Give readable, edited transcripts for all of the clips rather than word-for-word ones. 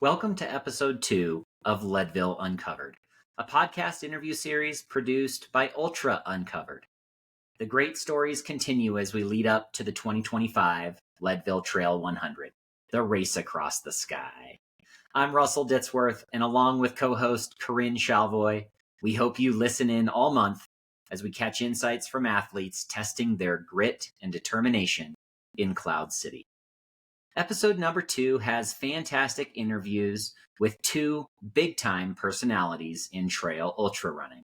Welcome to episode 2 of Leadville Uncovered, a podcast interview series produced by Ultra Uncovered. The great stories continue as we lead up to the 2025 Leadville Trail 100, the race across the sky. I'm Russell Ditsworth, and along with co-host Corinne Shalvoy, we hope you listen in all month as we catch insights from athletes testing their grit and determination in Cloud City. Episode number 2 has fantastic interviews with two big-time personalities in trail ultra running.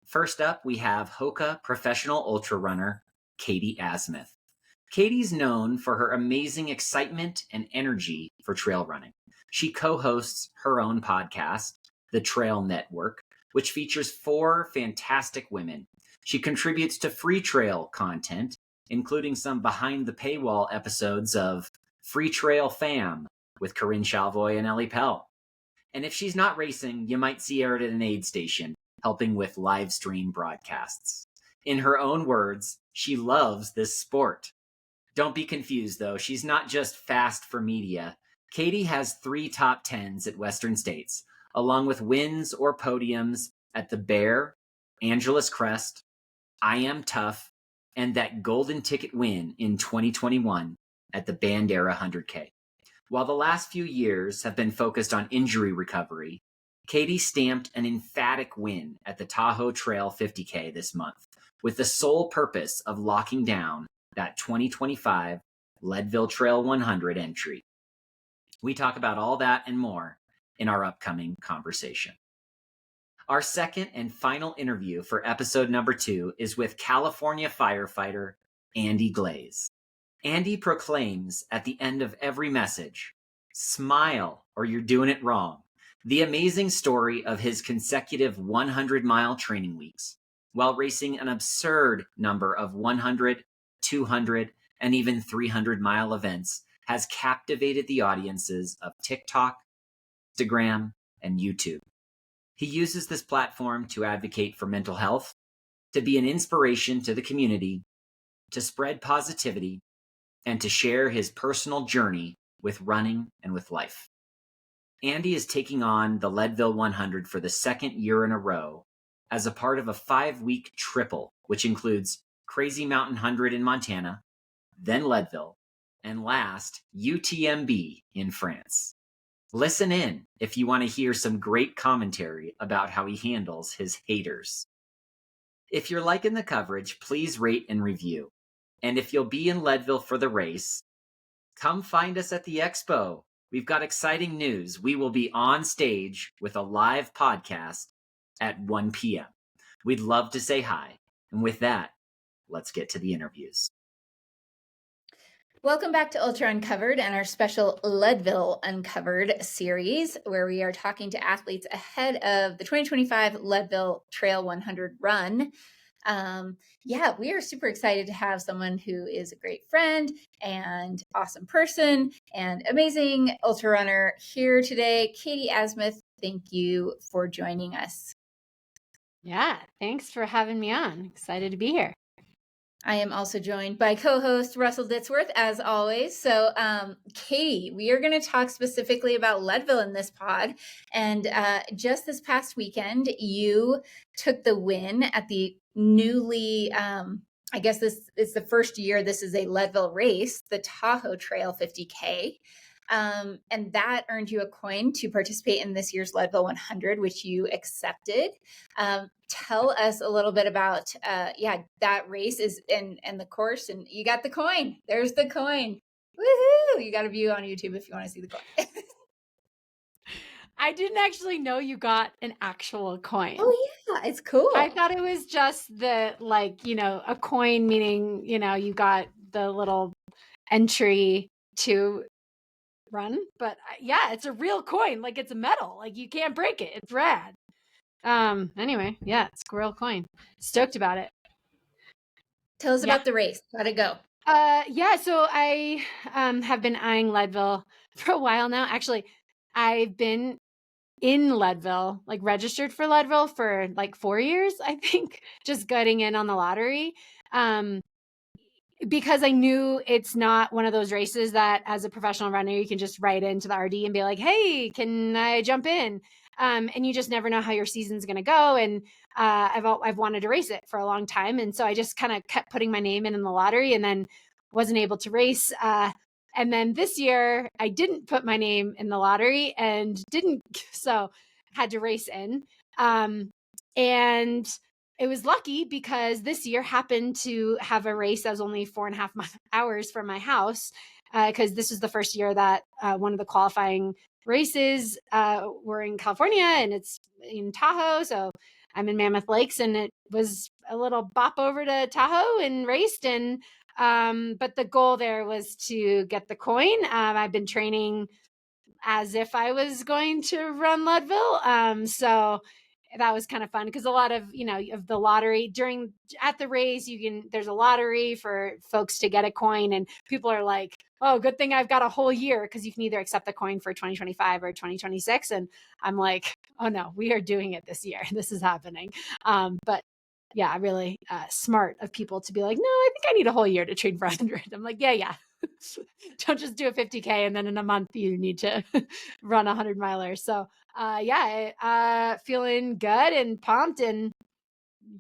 First up, we have Hoka professional ultra runner Katie Asmuth. Katie's known for her amazing excitement and energy for trail running. She co-hosts her own podcast, The Trail Network, which features 4 fantastic women. She contributes to free trail content, including some behind-the-paywall episodes of Free Trail Fam with Corinne Shalvoy and Ellie Pell. And if she's not racing, you might see her at an aid station, helping with live stream broadcasts. In her own words, she loves this sport. Don't be confused, though. She's not just fast for media. Katie has 3 top 10s at Western States, along with wins or podiums at the Bear, Angeles Crest, I Am Tough, and that golden ticket win in 2021 at the Bandera 100K. While the last few years have been focused on injury recovery, Katie stamped an emphatic win at the Tahoe Trail 50K this month, with the sole purpose of locking down that 2025 Leadville Trail 100 entry. We talk about all that and more in our upcoming conversation. Our second and final interview for episode number 2 is with California firefighter Andy Glaze. Andy proclaims at the end of every message, "Smile or you're doing it wrong." The amazing story of his consecutive 100-mile training weeks, while racing an absurd number of 100, 200, and even 300-mile events, has captivated the audiences of TikTok, Instagram, and YouTube. He uses this platform to advocate for mental health, to be an inspiration to the community, to spread positivity, and to share his personal journey with running and with life. Andy is taking on the Leadville 100 for the second year in a row as a part of a 5-week triple, which includes Crazy Mountain 100 in Montana, then Leadville, and last, UTMB in France. Listen in if you want to hear some great commentary about how he handles his haters. If you're liking the coverage, please rate and review. And if you'll be in Leadville for the race, come find us at the expo. We've got exciting news. We will be on stage with a live podcast at 1 p.m. We'd love to say hi. And with that, let's get to the interviews. Welcome back to Ultra Uncovered and our special Leadville Uncovered series, where we are talking to athletes ahead of the 2025 Leadville Trail 100 Run. We are super excited to have someone who is a great friend and awesome person and amazing ultra runner here today. Katie Asmuth, thank you for joining us. Yeah, thanks for having me on. Excited to be here. I am also joined by co-host Russell Ditsworth, as always. So, Katie, we are going to talk specifically about Leadville in this pod. And just this past weekend, you took the win at the newly, I guess this is the first year this is a Leadville race, the Tahoe Trail 50K. And that earned you a coin to participate in this year's Leadville 100, which you accepted. Tell us a little bit about, that race is and the course, and you got the coin. There's the coin. Woohoo! You got a view on YouTube if you want to see the coin. I didn't actually know you got an actual coin. Oh yeah, it's cool. I thought it was just the, a coin, meaning, you got the little entry to run. But yeah, it's a real coin. Like, it's a metal. Like, you can't break it. It's rad. Anyway, yeah, it's a real coin. Stoked about it. Tell us about the race. How'd it go? So I have been eyeing Leadville for a while now. Actually, I've been in Leadville, registered for Leadville for 4 years, I think, just getting in on the lottery. because I knew it's not one of those races that as a professional runner, you can just write into the RD and be like, hey, can I jump in? And you just never know how your season's going to go. And I've wanted to race it for a long time. And so I just kind of kept putting my name in the lottery and then wasn't able to race. And then this year I didn't put my name in the lottery and so had to race in. And it was lucky because this year happened to have a race that was only 4.5 hours from my house. Because this is the first year that one of the qualifying races were in California and it's in Tahoe. So I'm in Mammoth Lakes, and it was a little bop over to Tahoe and raced. And but the goal there was to get the coin. I've been training as if I was going to run Leadville. So that was kind of fun because a lot of, of the lottery at the race, there's a lottery for folks to get a coin, and people are like, oh, good thing I've got a whole year, because you can either accept the coin for 2025 or 2026. And I'm like, oh no, we are doing it this year. This is happening. But yeah, really smart of people to be like, no, I think I need a whole year to train for 100. I'm like, yeah. Don't just do a 50K and then in a month you need to run 100 miler. So feeling good and pumped, and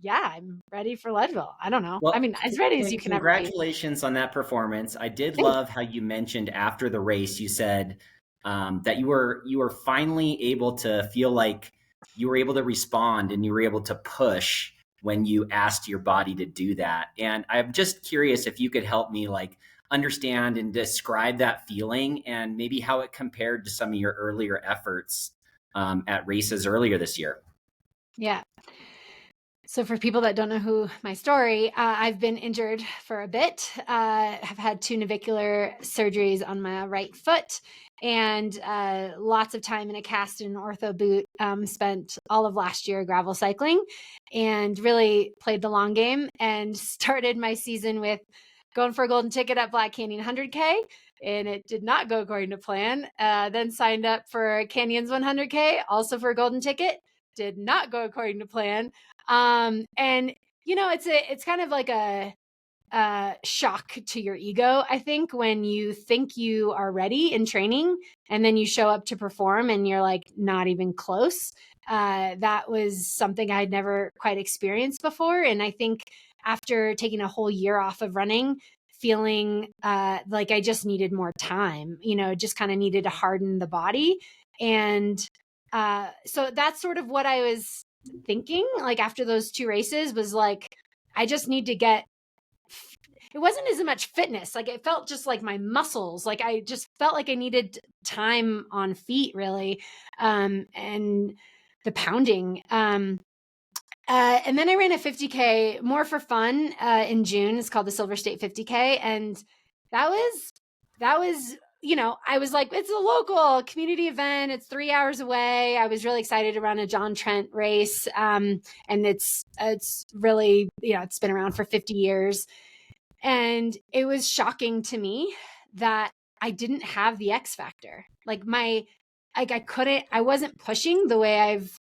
yeah, I'm ready for Leadville. I don't know. Well, I mean, as ready as you can ever be. Congratulations on that performance. I did love how you mentioned after the race, you said that you were finally able to feel like you were able to respond and you were able to push when you asked your body to do that. And I'm just curious if you could help me understand and describe that feeling and maybe how it compared to some of your earlier efforts at races earlier this year. Yeah. So for people that don't know my story, I've been injured for a bit. Have had 2 navicular surgeries on my right foot, and lots of time in a cast and ortho boot. Spent all of last year gravel cycling and really played the long game, and started my season with going for a golden ticket at Black Canyon 100K. And it did not go according to plan. Then signed up for Canyons 100K, also for a golden ticket. Did not go according to plan. And it's kind of like a shock to your ego, I think, when you think you are ready in training and then you show up to perform and you're like not even close. That was something I'd never quite experienced before. And I think after taking a whole year off of running, feeling like I just needed more time, just kind of needed to harden the body. And so that's sort of what I was thinking, like after those 2 races, was like, I just need to get, it wasn't as much fitness. Like it felt just like my muscles. Like I just felt like I needed time on feet, really. And the pounding. And then I ran a 50K more for fun in June. It's called the Silver State 50K. And that was, I was like, it's a local community event. It's 3 hours away. I was really excited to run a John Trent race. And it's really, it's been around for 50 years. And it was shocking to me that I didn't have the X factor. I wasn't pushing the way I've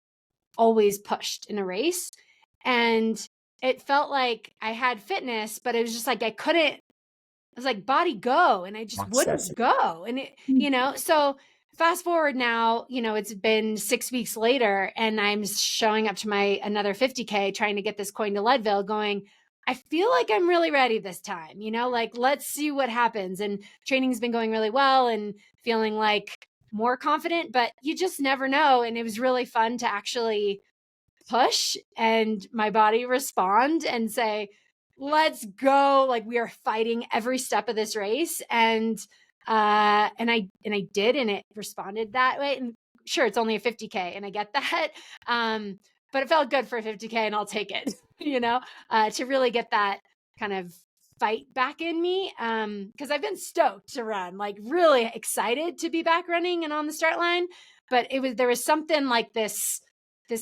always pushed in a race. And it felt like I had fitness, but it was just like, I was like, body go. And I just wouldn't go. And so fast forward now, it's been 6 weeks later and I'm showing up to my another 50K trying to get this coin to Leadville going, I feel like I'm really ready this time, let's see what happens. And training's been going really well and feeling like more confident, but you just never know. And it was really fun to actually push and my body respond and say, let's go. Like we are fighting every step of this race. And I did, and it responded that way. And sure, it's only a 50K and I get that. But it felt good for a 50K and I'll take it, to really get that kind of fight back in me. Cause I've been stoked to run, like really excited to be back running and on the start line. But there was something like this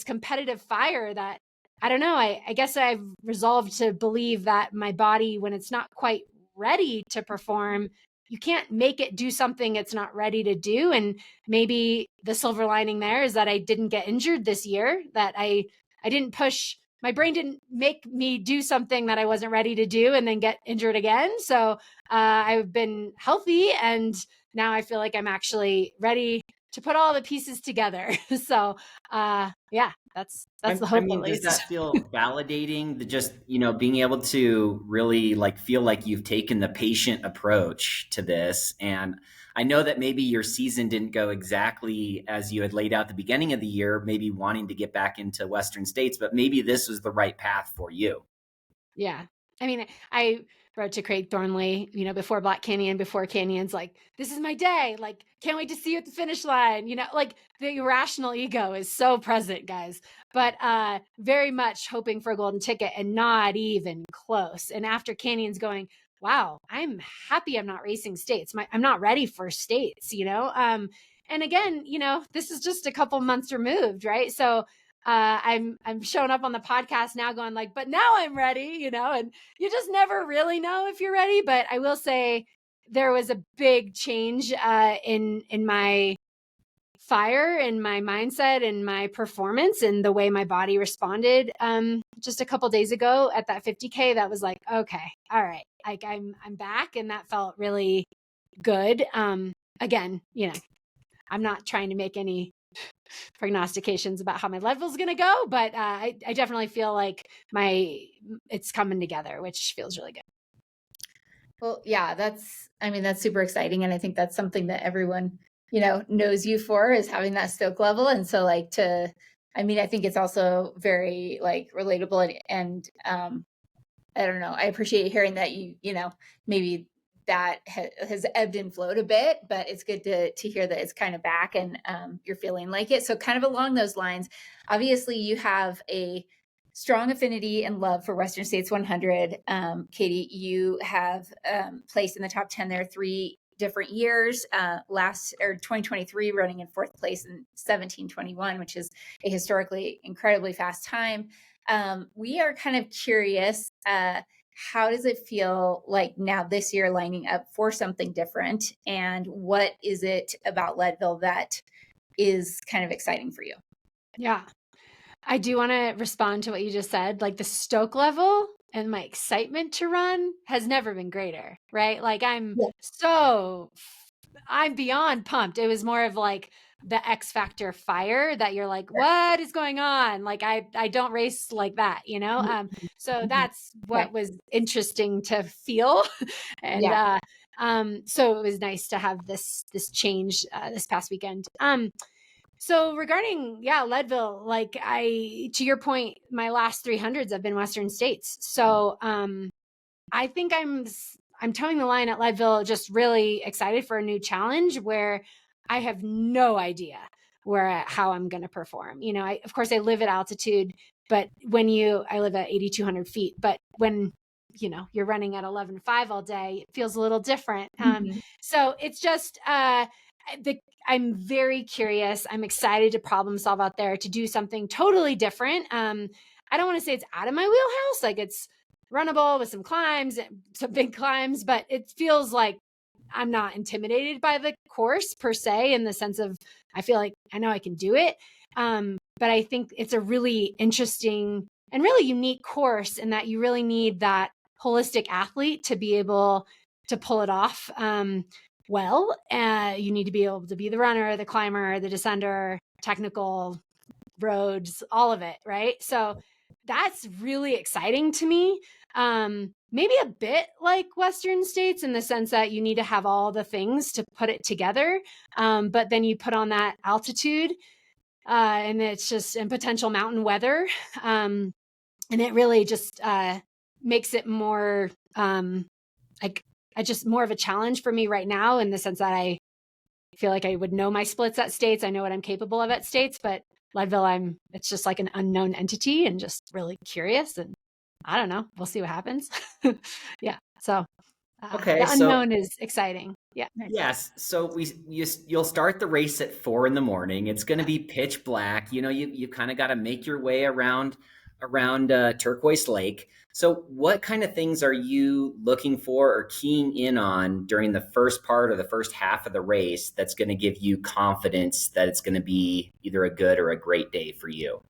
competitive fire that, I don't know, I guess I've resolved to believe that my body, when it's not quite ready to perform, you can't make it do something it's not ready to do. And maybe the silver lining there is that I didn't get injured this year, that I didn't push my brain didn't make me do something that I wasn't ready to do and then get injured again. So I've been healthy, and now I feel like I'm actually ready to put all the pieces together. So yeah, that's the hope, I mean, at does least. that feel validating? The just, being able to really like feel like you've taken the patient approach to this. And I know that maybe your season didn't go exactly as you had laid out at the beginning of the year, maybe wanting to get back into Western states, but maybe this was the right path for you. Yeah. I mean, I wrote to Craig Thornley, before Black Canyon, before Canyons, like, this is my day. Like, can't wait to see you at the finish line. Like the irrational ego is so present, guys, but very much hoping for a golden ticket and not even close. And after Canyons going, wow, I'm happy I'm not racing states. I'm not ready for states, and again, this is just a couple months removed, right? So I'm showing up on the podcast now going like, but now I'm ready, and you just never really know if you're ready. But I will say there was a big change in my fire, in my mindset, in my performance, and the way my body responded just a couple days ago at that 50K. That was like, okay, all right, like I'm back, and that felt really good. Again, I'm not trying to make any prognostications about how my Leadville is going to go, but I definitely feel like it's coming together, which feels really good. Well, yeah, that's super exciting. And I think that's something that everyone, knows you for, is having that stoke level. And so I think it's also very like relatable, and I don't know, I appreciate hearing that maybe that has ebbed and flowed a bit, but it's good to hear that it's kind of back, and you're feeling like it. So kind of along those lines, obviously you have a strong affinity and love for Western States 100. Katie, you have placed in the top 10 there 3 different years, 2023 running in 4th place, in 1721, which is a historically incredibly fast time. We are kind of curious, how does it feel like now this year lining up for something different? And what is it about Leadville that is kind of exciting for you? Yeah. I do want to respond to what you just said. Like the stoke level and my excitement to run has never been greater, right? Like I'm beyond pumped. It was more of like the X factor fire that you're like, what is going on? Like I don't race like that, so that's what was interesting to feel. And so it was nice to have this change this past weekend. So regarding, Leadville, like to your point, my last 300s have been Western States. So I think I'm towing the line at Leadville, just really excited for a new challenge where I have no idea how I'm going to perform. Of course I live at altitude, but I live at 8,200 feet, but when you're running at 11.5 all day, it feels a little different. So it's just, I'm very curious. I'm excited to problem solve out there, to do something totally different. I don't want to say it's out of my wheelhouse. Like it's runnable with some climbs, some big climbs, but it feels like I'm not intimidated by the course per se, in the sense of I feel like I know I can do it. But I think it's a really interesting and really unique course, in that you really need that holistic athlete to be able to pull it off. Well, you need to be able to be the runner, the climber, the descender, technical, roads, all of it, right? So that's really exciting to me. Maybe a bit like Western States, in the sense that you need to have all the things to put it together. But then you put on that altitude, and it's just in potential mountain weather. And it really just makes it more just more of a challenge for me right now, in the sense that I feel like I would know my splits at states. I know what I'm capable of at states, but Leadville, it's just like an unknown entity, and just really curious, and I don't know, we'll see what happens. Yeah. So Okay, the unknown is exciting. Yeah. Yes. So you'll start the race at 4 a.m. It's going to be pitch black. You kind of got to make your way around Turquoise Lake. So what kind of things are you looking for or keying in on during the first part or the first half of the race that's going to give you confidence that it's going to be either a good or a great day for you?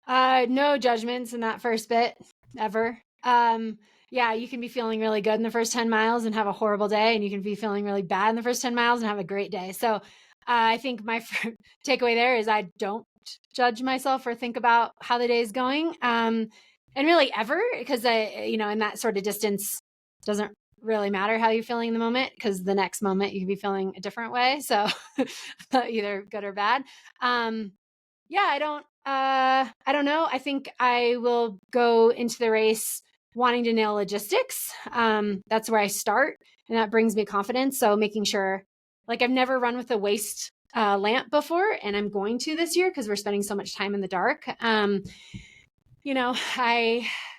No judgments in that first bit ever. Yeah, you can be feeling really good in the first 10 miles and have a horrible day, and you can be feeling really bad in the first 10 miles and have a great day. So I think my takeaway there is I don't judge myself or think about how the day is going. And really ever, because in that sort of distance doesn't really matter how you're feeling in the moment, because the next moment you can be feeling a different way. So either good or bad. Yeah, I don't know. I think I will go into the race wanting to nail logistics. That's where I start, and that brings me confidence. So making sure, like, I've never run with a waist lamp before, and I'm going to this year because we're spending so much time in the dark. I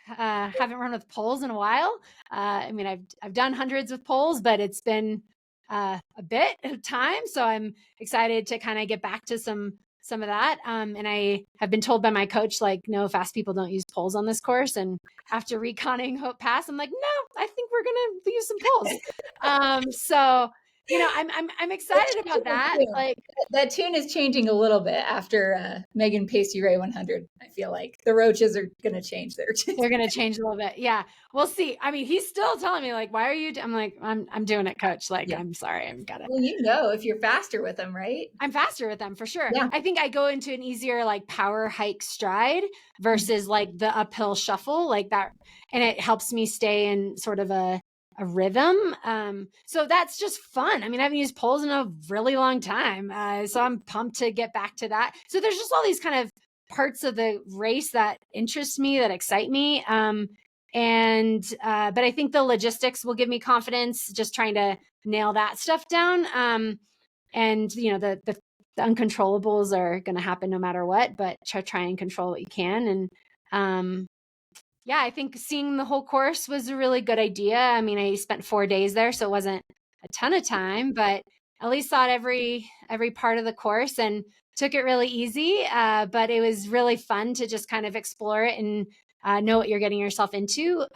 haven't run with poles in a while. I've done hundreds with poles, but it's been a bit of time. So I'm excited to kind of get back to some of that. And I have been told by my coach, like, no, fast people don't use poles on this course. And after reconning Hope Pass, I'm like, no, I think we're gonna use some poles. So I'm excited about that. Like, that tune is changing a little bit after Megan Pacey Ray 100. I feel like the roaches are going to change their tune. They're going to change a little bit. Yeah. We'll see. I mean, he's still telling me, like, why are you? I'm like, I'm doing it, coach. Like, yeah. I'm sorry. I've got it. Well, if you're faster with them, right? I'm faster with them for sure. Yeah. I think I go into an easier, like, power hike stride versus like the uphill shuffle, like that. And it helps me stay in sort of a rhythm. So that's just fun. I mean, I haven't used poles in a really long time. So I'm pumped to get back to that. So there's just all these kind of parts of the race that interest me, that excite me. But I think the logistics will give me confidence, just trying to nail that stuff down. And the uncontrollables are going to happen no matter what, but try and control what you can. And, yeah, I think seeing the whole course was a really good idea. I mean, I spent 4 days there, so it wasn't a ton of time, but at least saw every part of the course and took it really easy. But it was really fun to just kind of explore it and know what you're getting yourself into.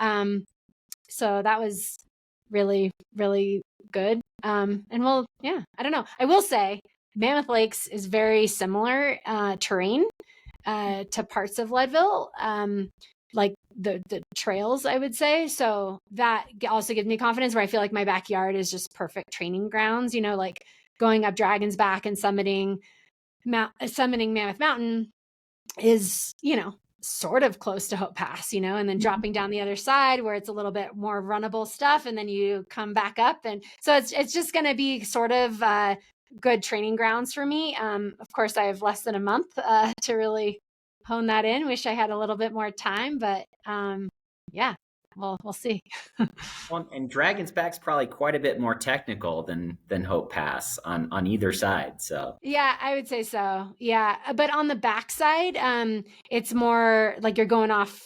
So that was really, really good. I don't know. I will say Mammoth Lakes is very similar terrain to parts of Leadville. Like the trails, I would say. So that also gives me confidence, where I feel like my backyard is just perfect training grounds, like going up Dragon's Back and summiting Mammoth Mountain is, sort of close to Hope Pass, and then dropping down the other side where it's a little bit more runnable stuff. And then you come back up. And so it's just going to be sort of good training grounds for me. Of course, I have less than a month to really hone that in. Wish I had a little bit more time, but yeah, we'll see. Well, and Dragon's Back's probably quite a bit more technical than Hope Pass on either side. So yeah, I would say so. Yeah, but on the backside, it's more like you're going off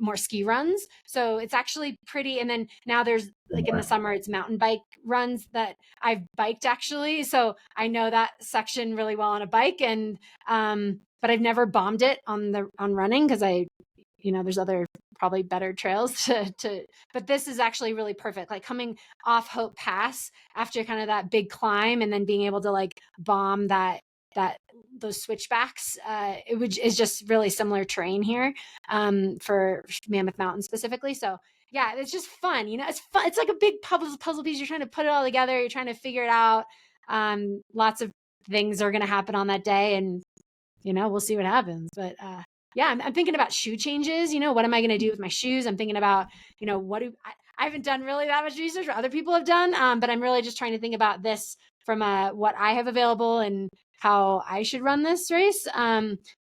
more ski runs, so it's actually pretty. And then now there's, like, in the summer, it's mountain bike runs that I've biked actually, so I know that section really well on a bike. And but I've never bombed it on running, because there's other probably better trails to, but this is actually really perfect. Like coming off Hope Pass after kind of that big climb, and then being able to like bomb those switchbacks, is just really similar terrain here for Mammoth Mountain specifically. So yeah, it's just fun. It's fun. It's like a big puzzle piece. You're trying to put it all together. You're trying to figure it out. Lots of things are going to happen on that day, and we'll see what happens. But yeah, I'm thinking about shoe changes. What am I going to do with my shoes? I'm thinking about, I haven't done really that much research what other people have done. But I'm really just trying to think about this from what I have available and how I should run this race.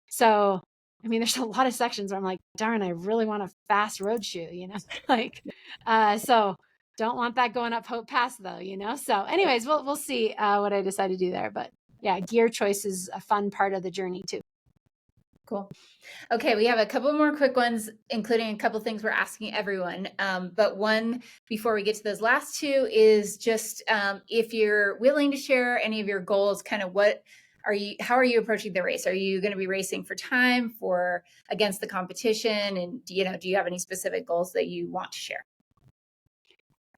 So, I mean, there's a lot of sections where I'm like, darn, I really want a fast road shoe, so don't want that going up Hope Pass though, So anyways, we'll see what I decide to do there. But yeah, gear choice is a fun part of the journey too. Cool. Okay, we have a couple more quick ones, including a couple things we're asking everyone. But one before we get to those last two is just if you're willing to share any of your goals, kind of how are you approaching the race? Are you going to be racing for time, against the competition? And do you have any specific goals that you want to share?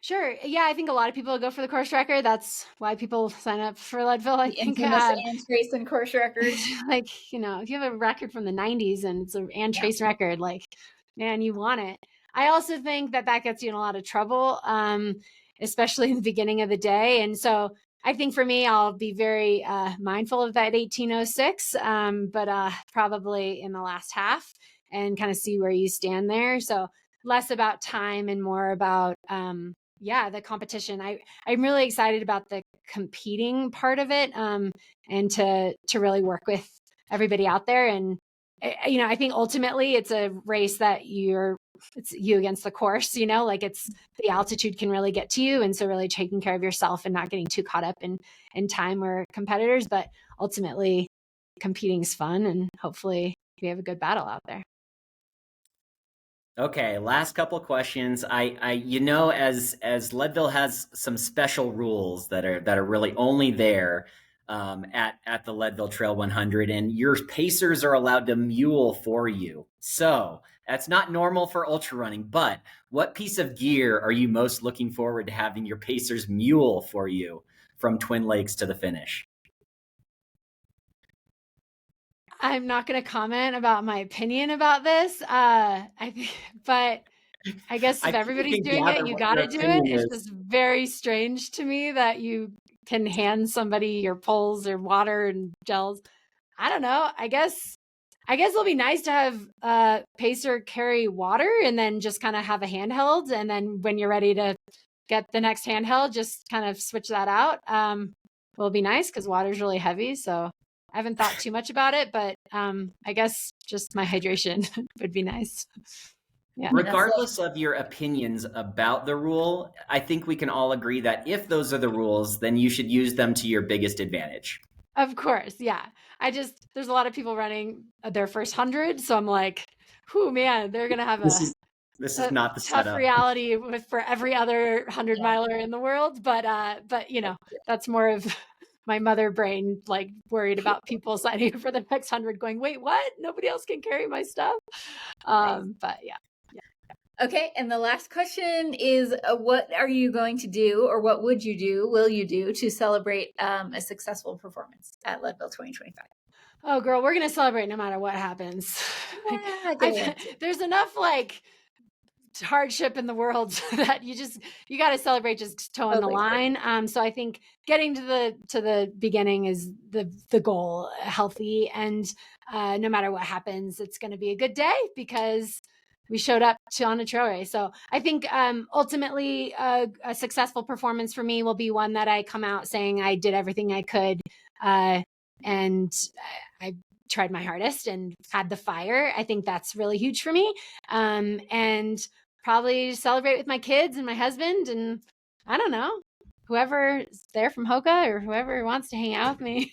Sure. Yeah, I think a lot of people go for the course record. That's why people sign up for Leadville. I The think infamous Ann Trace and course record. like, if you have a record from the 90s and it's an Ann Trace record, like, man, you want it. I also think that gets you in a lot of trouble, especially in the beginning of the day. And so I think for me, I'll be very mindful of that 1806, but probably in the last half and kind of see where you stand there. So less about time and more about the competition. I'm really excited about the competing part of it, and to really work with everybody out there. And I think ultimately it's a race that it's you against the course. Like it's the altitude can really get to you, and so really taking care of yourself and not getting too caught up in time or competitors. But ultimately, competing is fun, and hopefully we have a good battle out there. Okay, last couple of questions. As Leadville has some special rules that are really only there at the Leadville Trail 100, and your pacers are allowed to mule for you. So that's not normal for ultra running, but what piece of gear are you most looking forward to having your pacers mule for you from Twin Lakes to the finish? I'm not going to comment about my opinion about this. But I guess if everybody's doing it, you got to do it. It's just very strange to me that you can hand somebody your poles or water and gels. I don't know. I guess it'll be nice to have pacer carry water and then just kind of have a handheld. And then when you're ready to get the next handheld, just kind of switch that out. Will be nice because water is really heavy. So I haven't thought too much about it, but I guess just my hydration would be nice. Yeah. Regardless of your opinions about the rule, I think we can all agree that if those are the rules, then you should use them to your biggest advantage. Of course. Yeah. There's a lot of people running their first 100. So I'm like, whew, man, they're going to have this is not the tough setup. reality for every other 100 miler in the world. But that's more of my mother brain, like worried about people signing up for the next 100 going, wait, what? Nobody else can carry my stuff. But yeah. Okay, and the last question is, what are you going to do, or what will you do to celebrate a successful performance at Leadville 2025? Oh, girl, we're going to celebrate no matter what happens. There's enough hardship in the world that you got to celebrate just toeing the line. So I think getting to the beginning is the goal, healthy, and no matter what happens, it's going to be a good day because we showed up on a trail race. So I think ultimately a successful performance for me will be one that I come out saying I did everything I could, and I tried my hardest and had the fire. I think that's really huge for me. And probably celebrate with my kids and my husband, and I don't know, whoever's there from Hoka or whoever wants to hang out with me.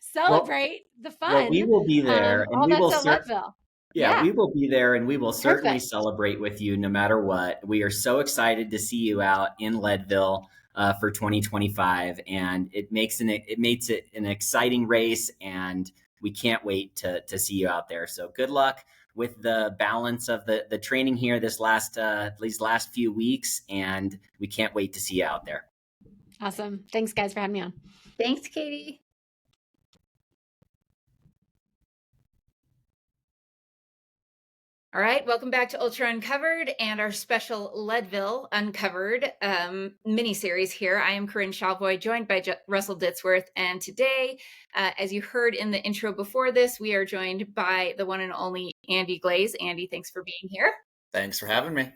Celebrate the fun. Well, we will be there, and we will Leadville. Yeah, we will be there, and we will certainly celebrate with you no matter what. We are so excited to see you out in Leadville for 2025, and it makes it an exciting race, and we can't wait to see you out there. So good luck with the balance of the training here these last few weeks, and we can't wait to see you out there. Awesome. Thanks, guys, for having me on. Thanks, Katie. All right, welcome back to Ultra Uncovered and our special Leadville Uncovered mini-series here. I am Corinne Shalvoy, joined by Russell Ditsworth, and today, as you heard in the intro before this, we are joined by the one and only Andy Glaze. Andy, thanks for being here. Thanks for having me.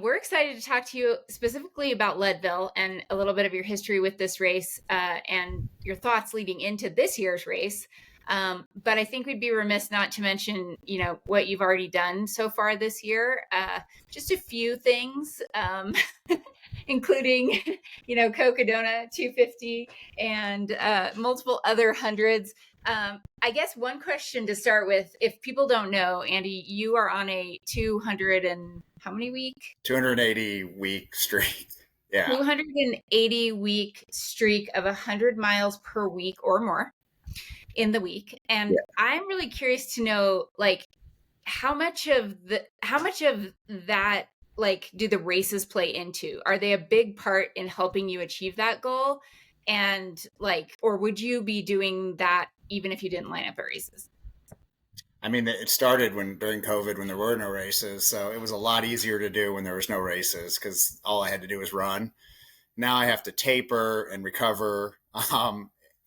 We're excited to talk to you specifically about Leadville and a little bit of your history with this race and your thoughts leading into this year's race. But I think we'd be remiss not to mention, what you've already done so far this year. Just a few things, including, Cocodona 250 and multiple other hundreds. I guess one question to start with, if people don't know, Andy, you are on a 200 and how many week? 280 week streak. Yeah. 280 week streak of 100 miles per week or more in the week. And I'm really curious to know, how much of that like do the races play into? Are they a big part in helping you achieve that goal? And like, or would you be doing that even if you didn't line up at races? I mean, it started during COVID when there were no races, so it was a lot easier to do when there was no races because all I had to do was run. Now I have to taper and recover.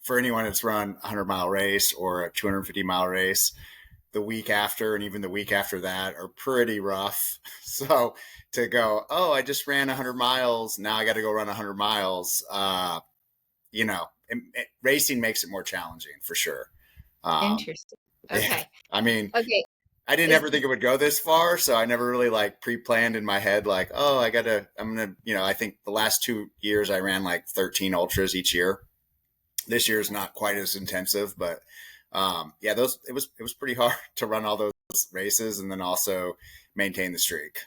For anyone that's run a 100-mile race or a 250-mile race, the week after and even the week after that are pretty rough. So to go, oh, I just ran 100 miles. Now I got to go run 100 miles. Racing makes it more challenging for sure. Interesting. Okay. Yeah, I mean, Okay. I didn't ever think it would go this far. So I never really like pre-planned in my head, like, oh, I'm going to, I think the last 2 years I ran like 13 ultras each year. This year is not quite as intensive, but it was pretty hard to run all those races and then also maintain the streak.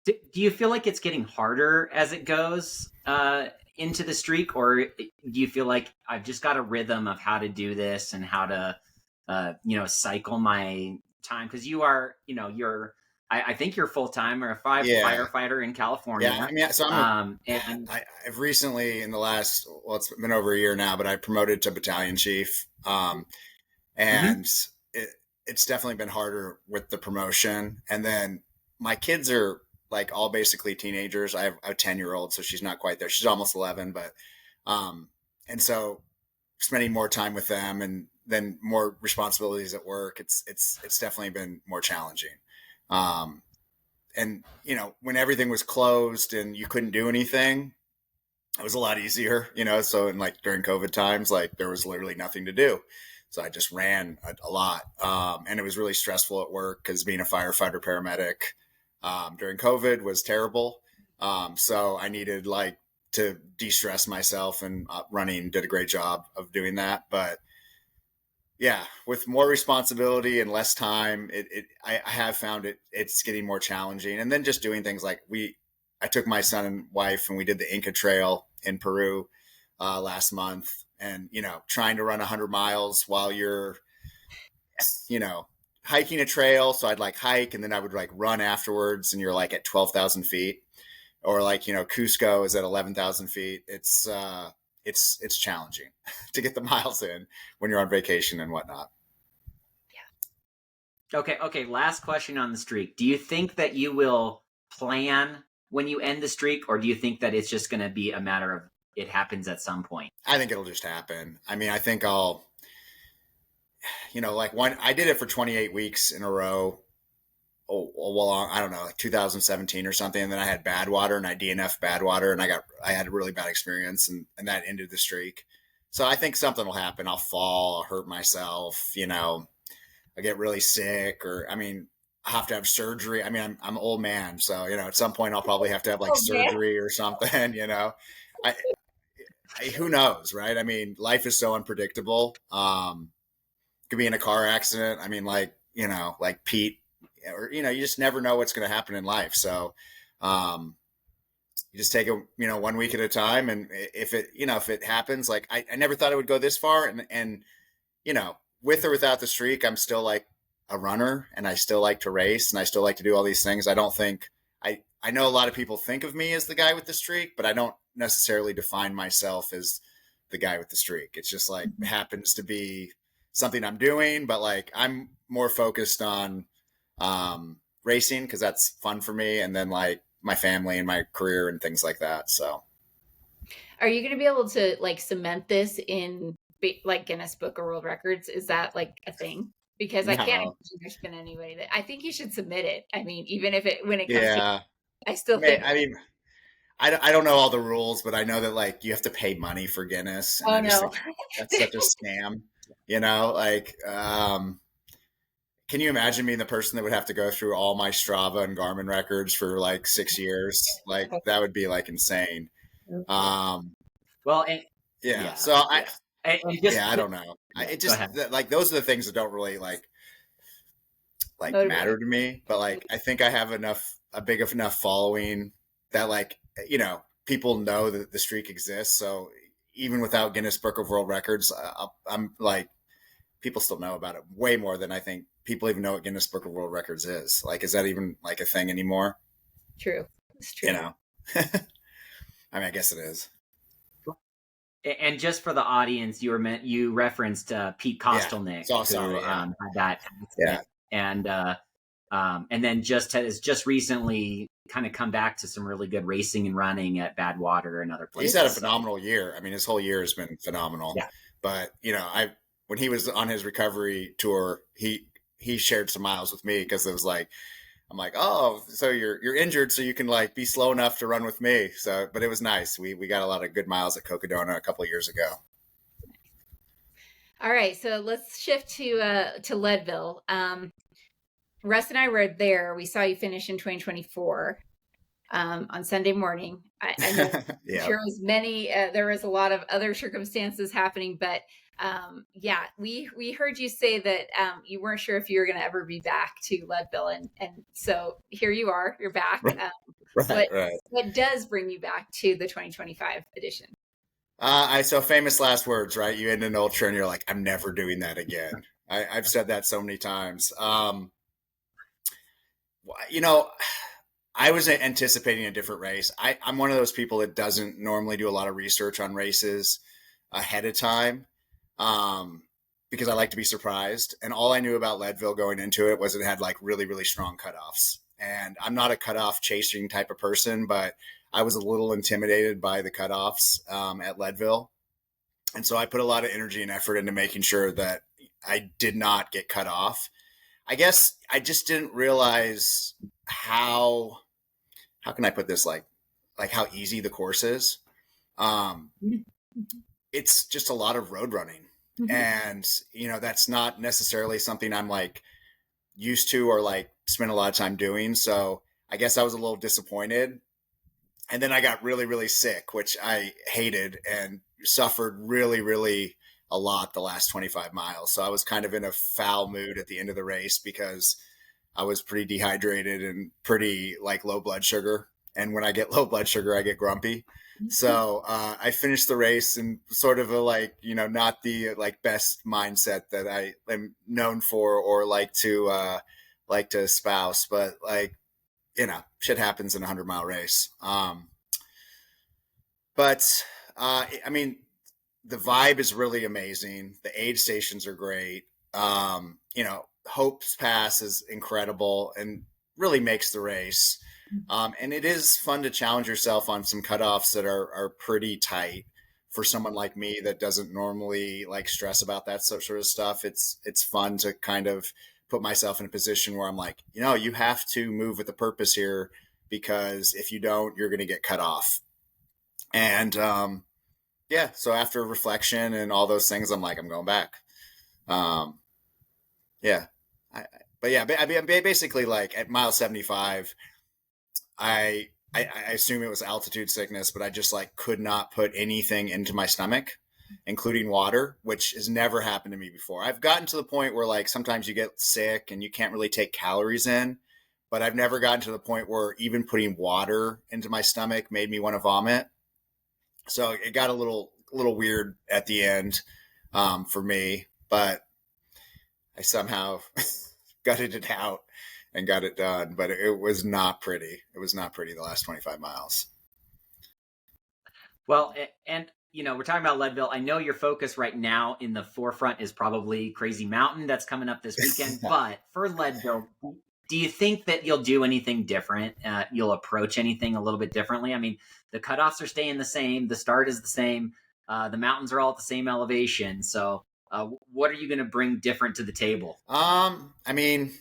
Do you feel like it's getting harder as it goes into the streak, or do you feel like I've just got a rhythm of how to do this and how to, cycle my time? Because you are, I think you're full time or a firefighter in California. Yeah, I mean, so I've recently in the last, it's been over a year now, but I promoted to battalion chief, and it's definitely been harder with the promotion. And then my kids are like all basically teenagers. I have a 10-year-old, so she's not quite there. She's almost 11, but and so spending more time with them and then more responsibilities at work. It's definitely been more challenging. And when everything was closed and you couldn't do anything, it was a lot easier, so in like during COVID times, like there was literally nothing to do. So I just ran a lot. And it was really stressful at work because being a firefighter paramedic during COVID was terrible. So I needed to de-stress myself, and running did a great job of doing that. But yeah, with more responsibility and less time, I have found it's getting more challenging. And then just doing things like I took my son and wife and we did the Inca Trail in Peru last month, and trying to run 100 miles while you're hiking a trail. So I'd hike and then I would run afterwards, and you're at 12,000 feet, or Cusco is at 11,000 feet. It's challenging to get the miles in when you're on vacation and whatnot. Yeah. Okay. Last question on the streak. Do you think that you will plan when you end the streak, or do you think that it's just going to be a matter of it happens at some point? I think it'll just happen. I mean, I think I did it for 28 weeks in a row. I don't know, 2017 or something. And then I had bad water, and I DNF'd bad water, and I had a really bad experience, and that ended the streak. So I think something will happen. I'll fall, I'll hurt myself, I get really sick, or, I have to have surgery. I'm an old man. So, at some point I'll probably have to have surgery or something, who knows, right? Life is so unpredictable. Could be in a car accident. Like Pete, or, you just never know what's going to happen in life. So, you just take it, 1 week at a time. And if it happens, I never thought it would go this far. And, with or without the streak, I'm still a runner, and I still like to race, and I still like to do all these things. I don't think I know a lot of people think of me as the guy with the streak, but I don't necessarily define myself as the guy with the streak. It's just happens to be something I'm doing, but I'm more focused on racing because that's fun for me, and then my family and my career and things like that. So are you going to be able to cement this in Guinness Book of World Records? Is that a thing? Because I can't imagine there's been anybody that I think you should submit it. Even if when it comes to, I still think. I don't know all the rules, but I know that you have to pay money for Guinness. And no, that's such a scam. Can you imagine being the person that would have to go through all my Strava and Garmin records for 6 years? That would be insane. Well, and yeah. So I don't know. It just those are the things that don't really matter to me. But I think I have a big enough following that people know that the streak exists. So even without Guinness Book of World Records, I'm people still know about it way more than I think people even know what Guinness Book of World Records is. Is that even a thing anymore? True. It's true. You know, I mean, I guess it is. And just for the audience, you referenced Pete Kostelnick, So sorry, who had that Yeah. and then has just recently kind of come back to some really good racing and running at Badwater and other places. He's had a phenomenal year. I mean, his whole year has been phenomenal. Yeah. But when he was on his recovery tour, he shared some miles with me because it was like, I'm like, oh, so you're injured, so you can like be slow enough to run with me. So, but it was nice. We got a lot of good miles at Cocodona a couple of years ago. All right, so let's shift to Leadville. Russ and I were there. We saw you finish in 2024 on Sunday morning. I know Yeah. there was there was a lot of other circumstances happening, but yeah, we heard you say that you weren't sure if you were going to ever be back to Leadville, and so here you are. You're back. What does bring you back to the 2025 edition? So famous last words, right? You end an ultra and you're like, I'm never doing that again. I've said that so many times. I was anticipating a different race. I'm one of those people that doesn't normally do a lot of research on races ahead of time because I like to be surprised. And all I knew about Leadville going into it was it had like really, really strong cutoffs. And I'm not a cutoff chasing type of person, but I was a little intimidated by the cutoffs at Leadville. And so I put a lot of energy and effort into making sure that I did not get cut off. I guess I just didn't realize how can I put this, like how easy the course is. It's just a lot of road running. Mm-hmm. And, that's not necessarily something I'm like used to or like spend a lot of time doing. So I guess I was a little disappointed. And then I got really, really sick, which I hated and suffered really, really a lot the last 25 miles. So I was kind of in a foul mood at the end of the race because I was pretty dehydrated and pretty like low blood sugar. And when I get low blood sugar, I get grumpy. So I finished the race in sort of a like, not the like best mindset that I am known for or like to espouse, but like, shit happens in a 100-mile race. But I mean, the vibe is really amazing. The aid stations are great. Hope's Pass is incredible and really makes the race. And it is fun to challenge yourself on some cutoffs that are pretty tight for someone like me that doesn't normally like stress about that sort of stuff. It's fun to kind of put myself in a position where I'm like, you have to move with a purpose here because if you don't, you're going to get cut off. And so after reflection and all those things, I'm like, I'm going back. Basically like at mile 75, I assume it was altitude sickness, but I just like could not put anything into my stomach, including water, which has never happened to me before. I've gotten to the point where like sometimes you get sick and you can't really take calories in, but I've never gotten to the point where even putting water into my stomach made me want to vomit. So it got a little weird at the end for me, but I somehow gutted it out and got it done. But it was not pretty. It was not pretty the last 25 miles. Well, and we're talking about Leadville. I know your focus right now in the forefront is probably Crazy Mountain that's coming up this weekend. But for Leadville, do you think that you'll do anything different? You'll approach anything a little bit differently? I mean, the cutoffs are staying the same. The start is the same. The mountains are all at the same elevation. So what are you going to bring different to the table? I mean,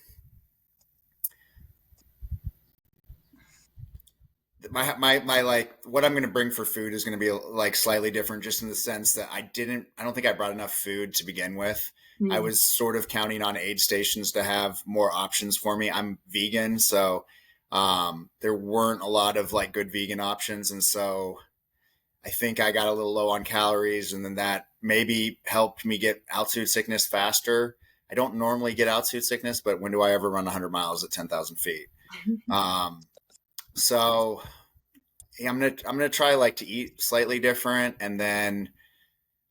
my like what I'm going to bring for food is going to be like slightly different, just in the sense that I don't think I brought enough food to begin with. Mm. I was sort of counting on aid stations to have more options for me. I'm vegan, so there weren't a lot of like good vegan options. And so I think I got a little low on calories, and then that maybe helped me get altitude sickness faster. I don't normally get altitude sickness, but when do I ever run 100 miles at 10,000 feet? So yeah, I'm gonna try like to eat slightly different, and then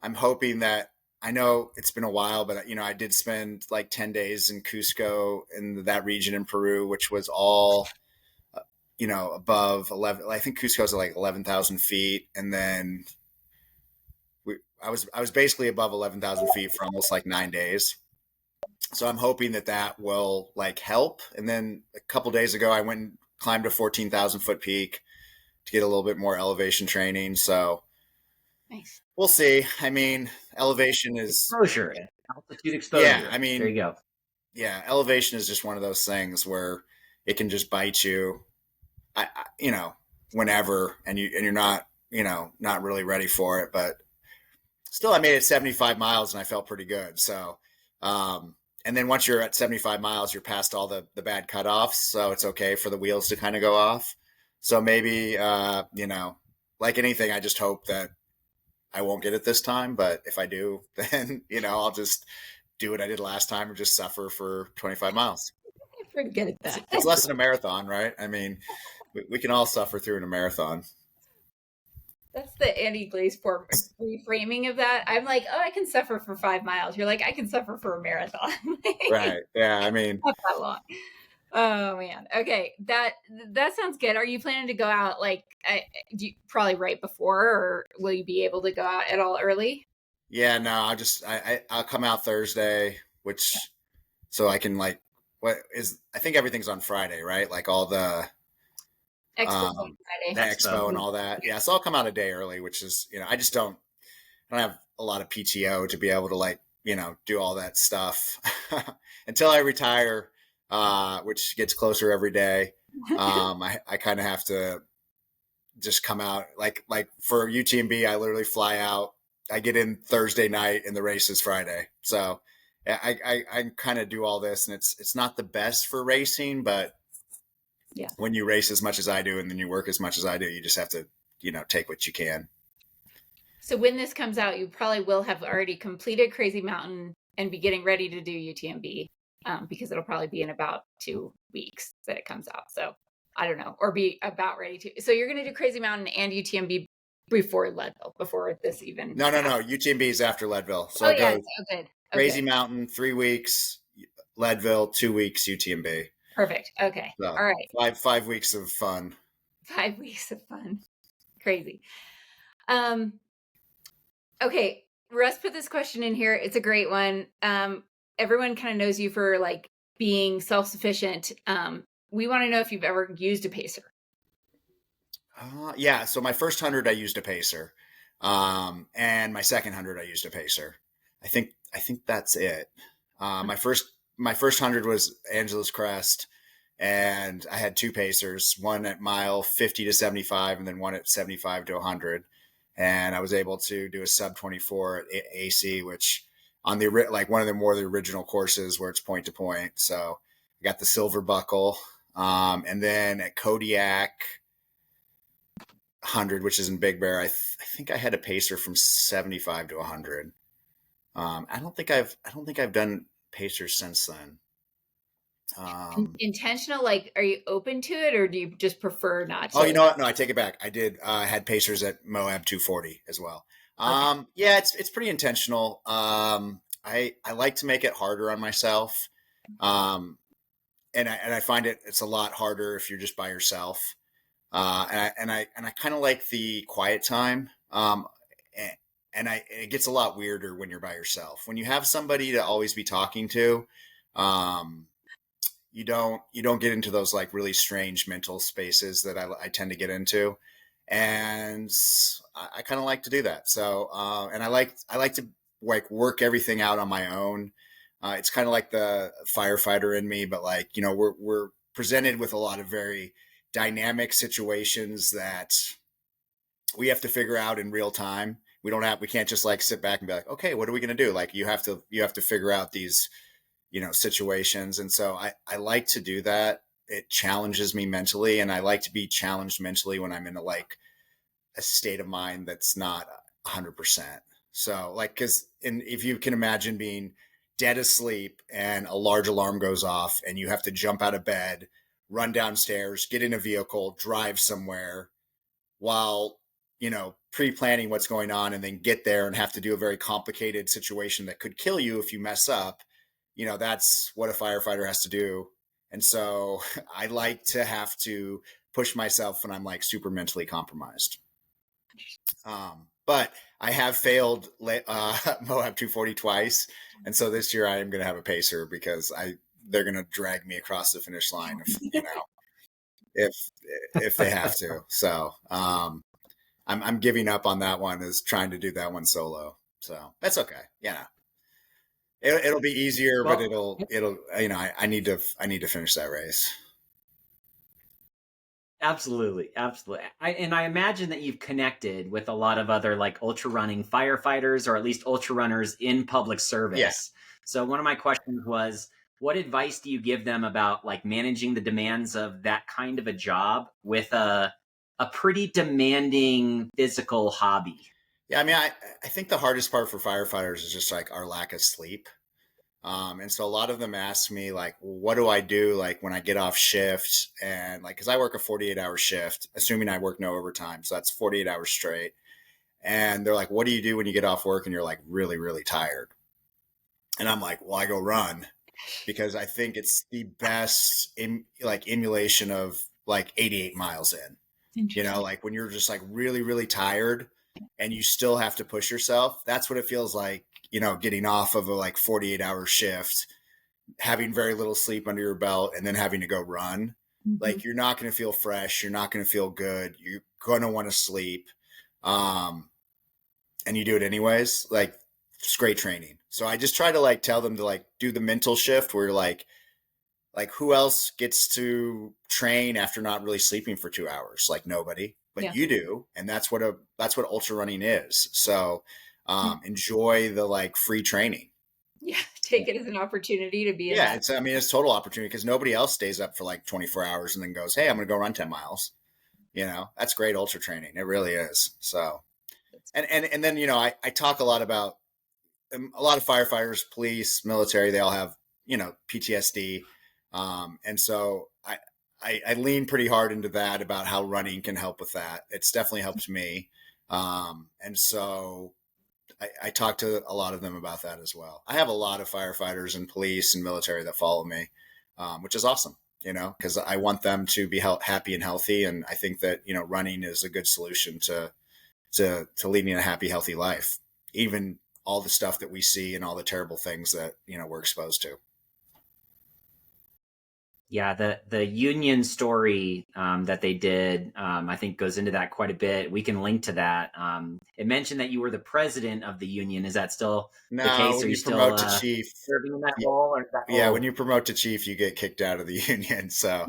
I'm hoping that, I know it's been a while, but I did spend like 10 days in Cusco in that region in Peru, which was all above 11, I think Cusco's at like 11,000 feet. And then I was basically above 11,000 feet for almost like 9 days. So I'm hoping that will like help. And then a couple days ago, I went and climbed a 14,000 foot peak to get a little bit more elevation training. So Nice. We'll see. I mean, elevation is exposure, altitude exposure. Yeah, I mean, there you go. Yeah, elevation is just one of those things where it can just bite you, whenever, and you're not, not really ready for it. But still, I made it 75 miles and I felt pretty good. So, and then once you're at 75 miles, you're past all the bad cutoffs, so it's okay for the wheels to kind of go off. So maybe, like anything, I just hope that I won't get it this time. But if I do, then, I'll just do what I did last time and just suffer for 25 miles. You're pretty good at that. It's less than a marathon, right? I mean, we can all suffer through in a marathon. That's the Andy Glaze reframing of that. I'm like, oh, I can suffer for 5 miles. You're like, I can suffer for a marathon. Right. Yeah. I mean, not that long. Oh man. Okay. That sounds good. Are you planning to go out probably right before, or will you be able to go out at all early? Yeah, no, I'll come out Thursday, so I can I think everything's on Friday, right? Like all the Expo on Friday. The expo and all that. Yeah. So I'll come out a day early, which is, I just don't have a lot of PTO to be able to do all that stuff until I retire, which gets closer every day. I kind of have to just come out like for UTMB, I literally fly out. I get in Thursday night and the race is Friday. So I kind of do all this, and it's not the best for racing, but yeah, when you race as much as I do and then you work as much as I do, you just have to, take what you can. So when this comes out, you probably will have already completed Crazy Mountain and be getting ready to do UTMB, because it'll probably be in about 2 weeks that it comes out. So I don't know, or be about ready to. So you're going to do Crazy Mountain and UTMB before Leadville, before this even. No. UTMB is after Leadville. So it goes good. Crazy Mountain, 3 weeks, Leadville, 2 weeks, UTMB. Perfect. Okay. So, all right. 5 weeks of fun. 5 weeks of fun. Crazy. Okay. Russ put this question in here. It's a great one. Everyone kind of knows you for being self-sufficient. We want to know if you've ever used a pacer. Yeah. So my first 100, I used a pacer. And my second 100, I used a pacer. I think that's it. My first 100 was Angela's Crest, and I had 2 pacers, one at mile 50 to 75, and then one at 75 to 100. And I was able to do a sub 24 at AC, which on the one of the more the original courses where it's point to point. So I got the silver buckle. And then at Kodiak 100, which is in Big Bear, I think I had a pacer from 75 to 100. I don't think I've done pacers since then. Intentional, are you open to it, or do you just prefer not to? Oh, you know what? No, I take it back. I did. I had pacers at Moab 240 as well. Okay. Yeah, it's pretty intentional. I like to make it harder on myself. And I find it's a lot harder if you're just by yourself. And I kind of like the quiet time. It gets a lot weirder when you're by yourself. When you have somebody to always be talking to, you don't get into those really strange mental spaces that I tend to get into. And I kind of like to do that. So, and I like to work everything out on my own. It's kind of like the firefighter in me, but we're presented with a lot of very dynamic situations that we have to figure out in real time. We can't just sit back and be like, okay, what are we going to do? You have to figure out these, situations. And so I like to do that. It challenges me mentally, and I like to be challenged mentally when I'm in a state of mind that's not 100%. So if you can imagine being dead asleep and a large alarm goes off and you have to jump out of bed, run downstairs, get in a vehicle, drive somewhere while, pre-planning what's going on, and then get there and have to do a very complicated situation that could kill you if you mess up. That's what a firefighter has to do. And so I like to have to push myself when I'm like super mentally compromised. But I have failed Moab 240 twice. And so this year I am going to have a pacer because they're going to drag me across the finish line if they have to. So I'm giving up on that one, is trying to do that one solo. So that's okay. Yeah. It'll be easier, but it'll I need to finish that race. Absolutely. I imagine that you've connected with a lot of other like ultra running firefighters, or at least ultra runners in public service. Yeah. So one of my questions was, what advice do you give them about like managing the demands of that kind of a job with a pretty demanding physical hobby? Yeah, I mean, I think the hardest part for firefighters is just like our lack of sleep. And so a lot of them ask me like, well, what do I do like when I get off shift? And like, cause I work a 48-hour shift, assuming I work no overtime. So that's 48 hours straight. And they're like, what do you do when you get off work and you're like really, really tired? And I'm like, well, I go run, because I think it's the best emulation of like 88 miles in, like when you're just like really, really tired and you still have to push yourself. That's what it feels like, getting off of a like 48-hour shift, having very little sleep under your belt, and then having to go run. Mm-hmm. Like you're not going to feel fresh. You're not going to feel good. You're going to want to sleep. And you do it anyways. Like it's great training. So I just try to like tell them to like do the mental shift where you're like who else gets to train after not really sleeping for 2 hours? Like nobody, but you do. And that's what ultra running is. So enjoy the like free training. Yeah. Take it as an opportunity to be in that. It's total opportunity, because nobody else stays up for like 24 hours and then goes, hey, I'm going to go run 10 miles. That's great ultra training. It really is. So, and then, I talk a lot about a lot of firefighters, police, military, they all have, PTSD. And so I lean pretty hard into that, about how running can help with that. It's definitely helped me. And so I talk to a lot of them about that as well. I have a lot of firefighters and police and military that follow me, which is awesome, because I want them to be happy and healthy. And I think that, running is a good solution to leading a happy, healthy life, even all the stuff that we see and all the terrible things that, we're exposed to. Yeah, the union story that they did, I think goes into that quite a bit. We can link to that. It mentioned that you were the president of the union. Is that still the case? When you promote to chief, serving in that role? Or when you promote to chief, you get kicked out of the union. So,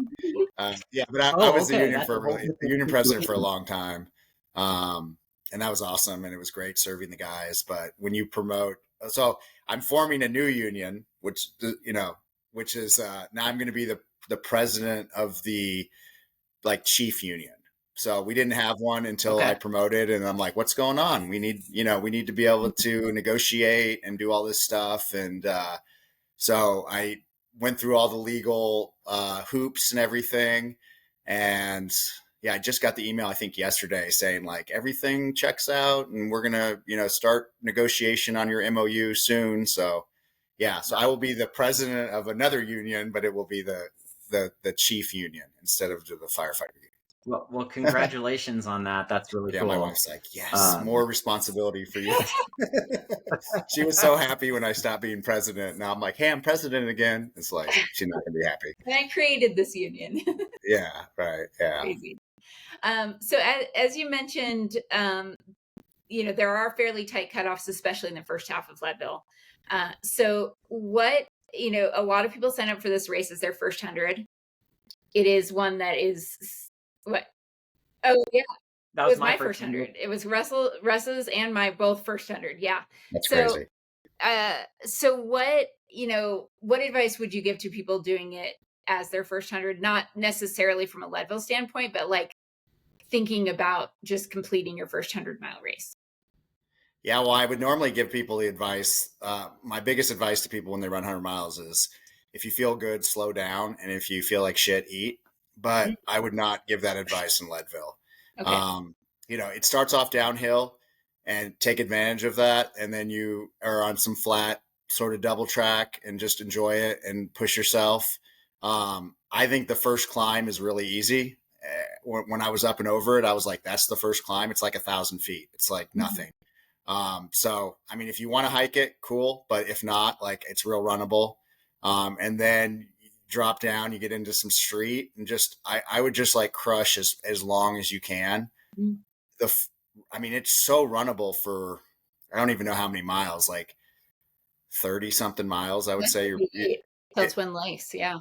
but I was the union president for a long time. And that was awesome. And it was great serving the guys. But when you promote, so I'm forming a new union, which is now I'm going to be the president of the like chief union. So we didn't have one until I promoted, and I'm like, what's going on? We need to be able to negotiate and do all this stuff. And so I went through all the legal hoops and everything. And I just got the email, I think yesterday, saying like everything checks out and we're going to, start negotiation on your MOU soon. So so I will be the president of another union, but it will be the chief union instead of the firefighter union. Well, congratulations on that. That's really cool. My wife's like, yes, more responsibility for you. She was so happy when I stopped being president. Now I'm like, hey, I'm president again. It's like, she's not going to be happy. And I created this union. Yeah, right. Yeah. Crazy. So as you mentioned, there are fairly tight cutoffs, especially in the first half of Leadville. So what, a lot of people sign up for this race as their first 100. It is one that is what? Oh yeah. That was my first 100. It was Russ's and my both first 100. Yeah. That's crazy. So what advice would you give to people doing it as their first 100? Not necessarily from a Leadville standpoint, but like thinking about just completing your first 100-mile race. Yeah, well, I would normally give people the advice. My biggest advice to people when they run 100 miles is if you feel good, slow down. And if you feel like shit, eat. But I would not give that advice in Leadville. Okay. It starts off downhill, and take advantage of that. And then you are on some flat sort of double track and just enjoy it and push yourself. I think the first climb is really easy. when I was up and over it, I was like, that's the first climb. It's like 1,000 feet. It's like nothing. So, I mean, if you want to hike it, cool. But if not, like, it's real runnable. And then you drop down, you get into some street, and I would just like crush as long as you can. I mean, it's so runnable for, I don't even know how many miles, like 30 something miles, I would say. Till Twin Lakes. Yeah.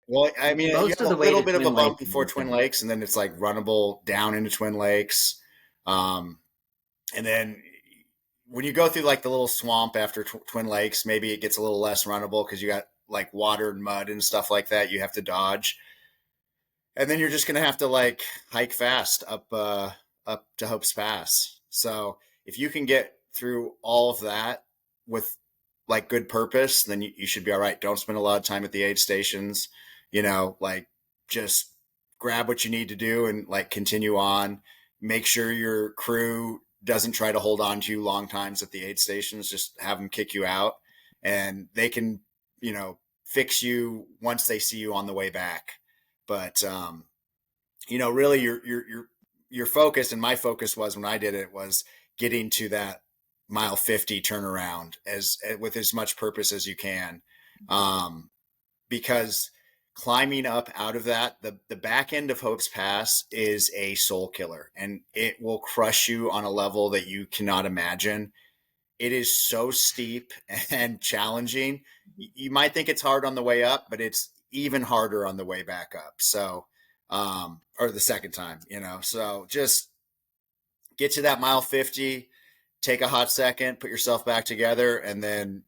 Well, I mean, Most you of have the a way little to bit of a Twin bump Lakes before is Twin different. Lakes, and then it's like runnable down into Twin Lakes. And then when you go through like the little swamp after Twin Lakes, maybe it gets a little less runnable because you got like water and mud and stuff like that you have to dodge. And then you're just going to have to like hike fast up to Hope's Pass. So if you can get through all of that with like good purpose, then you should be all right. Don't spend a lot of time at the aid stations, like just grab what you need to do and like continue on. Make sure your crew doesn't try to hold on to you long times at the aid stations. Just have them kick you out, and they can, fix you once they see you on the way back. But, really your focus, and my focus was when I did it, was getting to that mile 50 turnaround with as much purpose as you can. Because climbing up out of that, the back end of Hope's Pass is a soul killer, and it will crush you on a level that you cannot imagine. It is so steep and challenging. You might think it's hard on the way up, but it's even harder on the way back up. So, or the second time, so just get to that mile 50, take a hot second, put yourself back together, and then,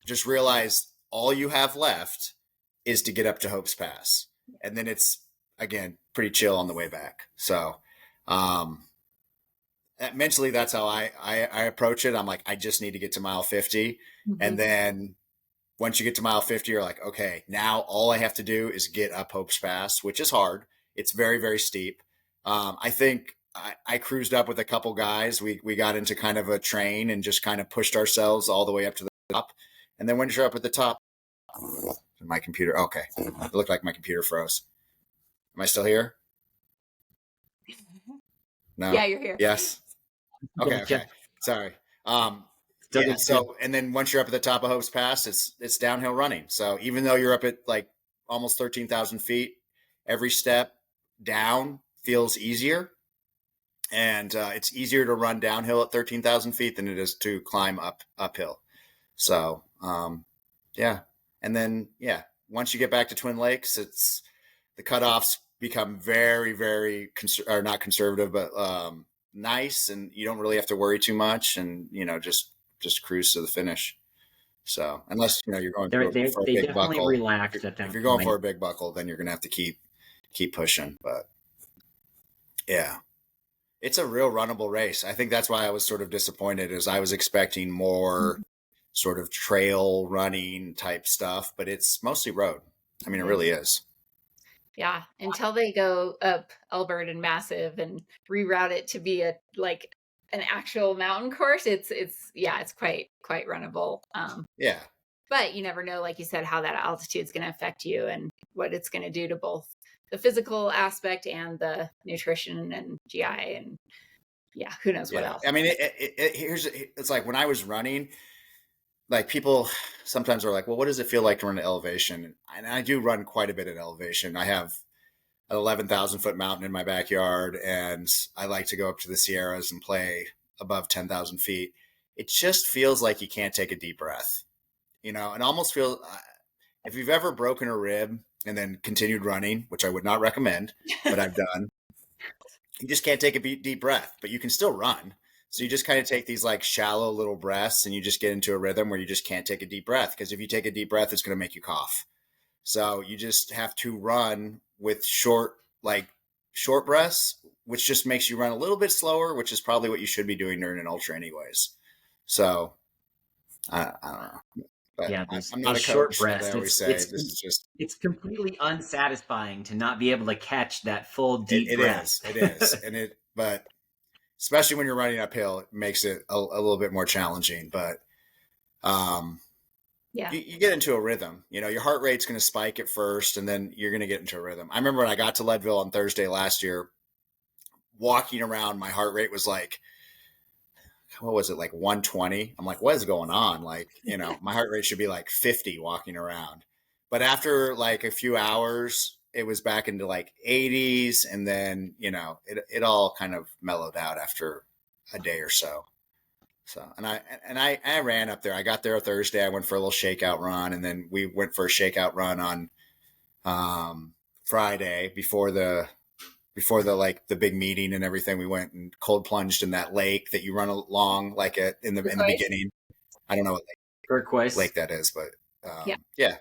just realize all you have left is to get up to Hope's Pass. And then it's, again, pretty chill on the way back. So, mentally, that's how I approach it. I'm like, I just need to get to mile 50. And then once you get to mile 50, you're like, okay, now all I have to do is get up Hope's Pass, which is hard. It's very, very steep. I think I cruised up with a couple guys. We got into kind of a train and just kind of pushed ourselves all the way up to the top. And then once you're up at the top, my computer, okay. It looked like my computer froze. Am I still here? No? Yeah, you're here. Yes. Okay. Sorry. So, and then once you're up at the top of Hope's Pass, it's downhill running. So even though you're up at like almost 13,000 feet, every step down feels easier. And it's easier to run downhill at 13,000 feet than it is to climb uphill. So, yeah. And then, once you get back to Twin Lakes, it's the cutoffs become very, very not conservative, but nice, and you don't really have to worry too much, and just cruise to the finish. So unless you're going for a big buckle, relax at that if you're going for a big buckle, then you're gonna have to keep pushing. But yeah, it's a real runnable race. I think that's why I was sort of disappointed, as I was expecting more sort of trail running type stuff, but it's mostly road. I mean, it really is. Yeah, until they go up Elbert and Massive and reroute it to be an actual mountain course, it's quite runnable. Yeah. But you never know, like you said, how that altitude is going to affect you and what it's going to do to both the physical aspect and the nutrition and GI, and who knows what else. I mean, it's like when I was running, like people sometimes are like, well, what does it feel like to run at elevation? And I do run quite a bit at elevation. I have an 11,000 foot mountain in my backyard, and I like to go up to the Sierras and play above 10,000 feet. It just feels like you can't take a deep breath, and almost feel, if you've ever broken a rib and then continued running, which I would not recommend, but I've done, you just can't take a deep breath, but you can still run. So you just kind of take these like shallow little breaths, and you just get into a rhythm where you just can't take a deep breath, because if you take a deep breath, it's going to make you cough. So you just have to run with short breaths, which just makes you run a little bit slower, which is probably what you should be doing during an ultra anyways. So I don't know. But I'm not a coach. Breaths, I always say this is just, it's completely unsatisfying to not be able to catch that full deep breath. It is. But especially when you're running uphill, it makes it a little bit more challenging. But Yeah. you get into a rhythm. You know, your heart rate's going to spike at first, and then you're going to get into a rhythm. I remember when I got to Leadville on Thursday last year, walking around, my heart rate was like, what was it, like 120? I'm like, what is going on? Like, you know, my heart rate should be like 50 walking around. But after like a few hours, it was back into like 80s. And then, you know, it all kind of mellowed out after a day or so. So, and I ran up there. I got there Thursday. I went for a little shakeout run, and then we went for a shakeout run on Friday before the like the big meeting and everything. We went and cold plunged in that lake that you run along like in the beginning. I don't know what lake that is, but yeah.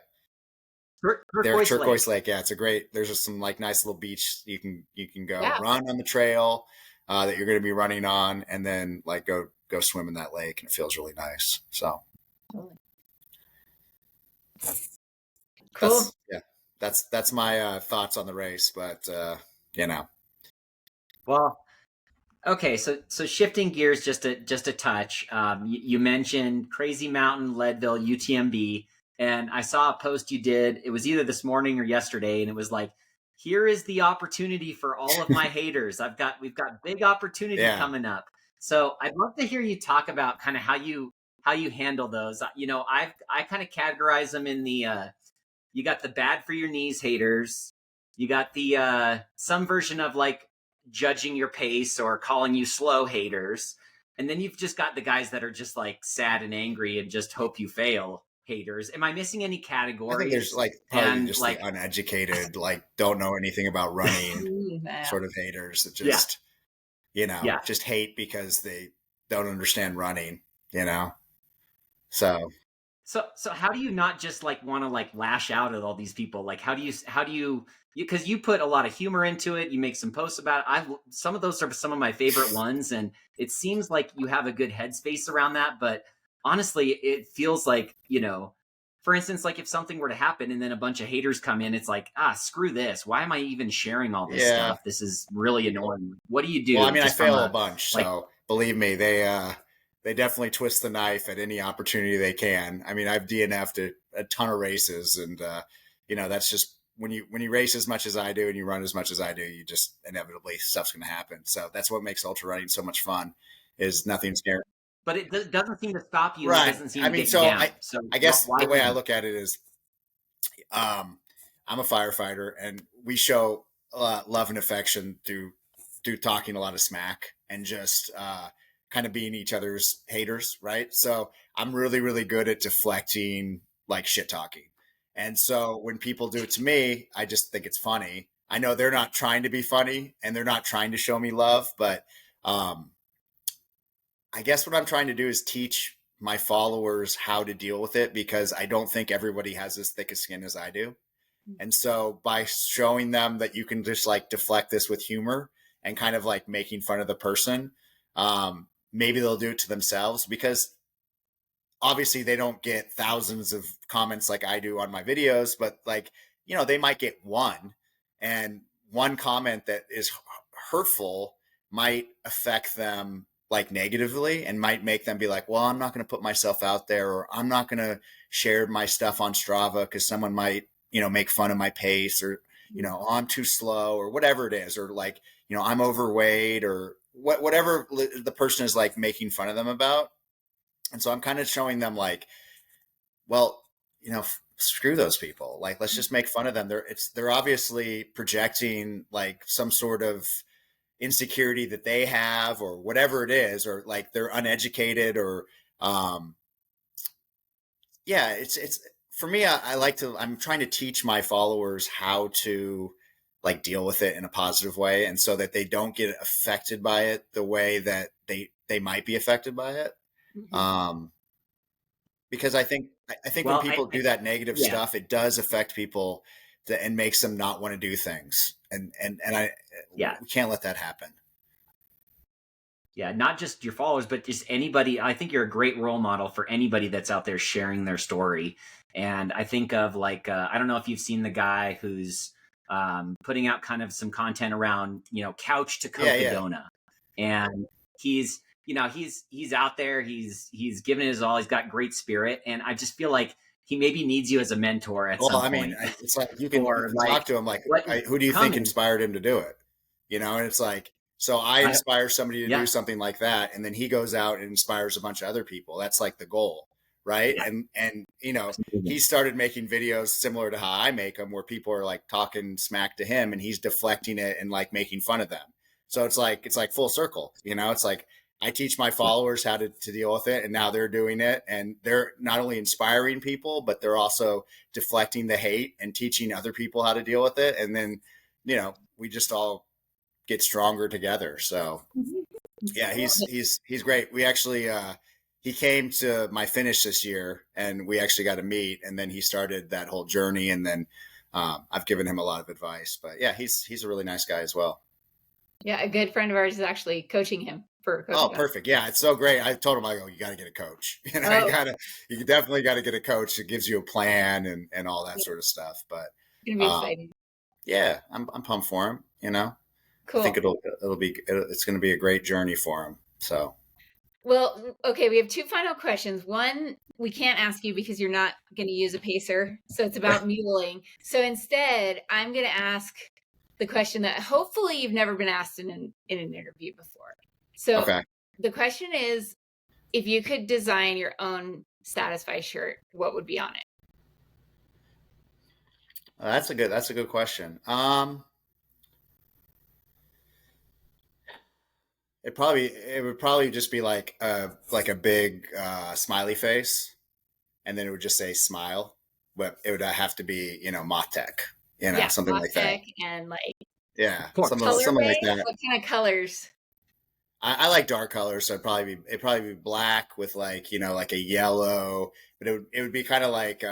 Turquoise Lake. Yeah, it's a great. There's just some like nice little beach you can go run on the trail that you're going to be running on, and then like go swim in that lake, and it feels really nice. So cool. That's my thoughts on the race, but you know. Well, okay, so shifting gears just a touch. You mentioned Crazy Mountain, Leadville, UTMB, and I saw a post you did. It was either this morning or yesterday, and it was like, "Here is the opportunity for all of my haters. We've got big opportunity coming up." So I'd love to hear you talk about kind of how you handle those. You know, I kind of categorize them in the you got the bad for your knees haters, you got the some version of like judging your pace or calling you slow haters, and then you've just got the guys that are just like sad and angry and just hope you fail haters. Am I missing any categories? I think there's like probably just like the uneducated, like don't know anything about running sort of haters that just you know just hate because they don't understand running, you know. So how do you not just like want to like lash out at all these people? Like how do you because you put a lot of humor into it, you make some posts about it. Some of those are some of my favorite ones, and it seems like you have a good headspace around that. But honestly, it feels like, you know, for instance, like if something were to happen and then a bunch of haters come in, it's like, screw this. Why am I even sharing all this stuff? This is really annoying. What do you do? Well, I mean, I fail a bunch, so believe me, they definitely twist the knife at any opportunity they can. I mean, I've DNF'd a ton of races, and you know, that's just when you race as much as I do and you run as much as I do, you just inevitably stuff's going to happen. So that's what makes ultra running so much fun. Is nothing's guaranteed. But it doesn't seem to stop you. Right. It doesn't seem I to mean, get you down. So I guess the way I look at it is, I'm a firefighter, and we show love and affection through talking a lot of smack and just kind of being each other's haters, right? So I'm really, really good at deflecting like shit talking. And so when people do it to me, I just think it's funny. I know they're not trying to be funny and they're not trying to show me love, but I guess what I'm trying to do is teach my followers how to deal with it, because I don't think everybody has as thick a skin as I do. And so by showing them that you can just like deflect this with humor and kind of like making fun of the person, maybe they'll do it to themselves, because obviously they don't get thousands of comments like I do on my videos, but like, you know, they might get one, and one comment that is hurtful might affect them like negatively and might make them be like, well, I'm not going to put myself out there, or I'm not going to share my stuff on Strava because someone might, you know, make fun of my pace, or, you know, oh, I'm too slow, or whatever it is, or like, you know, I'm overweight, or whatever the person is like making fun of them about. And so I'm kind of showing them like, well, you know, screw those people. Like, let's just make fun of them. They're obviously projecting like some sort of insecurity that they have, or whatever it is, or like they're uneducated, or it's for me, I'm trying to teach my followers how to like deal with it in a positive way, and so that they don't get affected by it the way that they might be affected by it. Because I think when people do that negative stuff, it does affect people and makes them not want to do things. And we can't let that happen. Yeah, not just your followers, but just anybody. I think you're a great role model for anybody that's out there sharing their story. And I think of like, I don't know if you've seen the guy who's putting out kind of some content around, you know, couch to Cocodona. And he's, you know, he's out there, he's giving it his all. He's got great spirit. And I just feel like he maybe needs you as a mentor at some point. It's like you can talk to him like, who do you think inspired him to do it? And it's like, so I inspire somebody to do something like that, and then he goes out and inspires a bunch of other people. That's like the goal, right? Yeah. And he started making videos similar to how I make them, where people are like talking smack to him, and he's deflecting it and like making fun of them. So it's like full circle. It's like I teach my followers how to deal with it, and now they're doing it, and they're not only inspiring people, but they're also deflecting the hate and teaching other people how to deal with it. And then, we just all get stronger together. So yeah, he's great. We actually, he came to my finish this year, and we actually got to meet, and then he started that whole journey. And then, I've given him a lot of advice, but yeah, he's a really nice guy as well. Yeah. A good friend of ours is actually coaching him for coaching. Oh, perfect. Yeah. It's so great. I told him, I go, you got to get a coach. You definitely got to get a coach that gives you a plan and all that sort of stuff. But it's going to be exciting. Yeah, I'm pumped for him, Cool. I think it's going to be a great journey for him. So, well, okay. We have two final questions. One, we can't ask you because you're not going to use a pacer. So it's about muling. So instead, I'm going to ask the question that hopefully you've never been asked in an interview before. So The question is, if you could design your own Satisfy shirt, what would be on it? That's a good question. It would probably just be like a big smiley face, and then it would just say smile, but it would have to be Moth-Tech, something like that. And like something like that. What kind of colors? I like dark colors, so it'd probably be black with like like a yellow, but it would be kind of like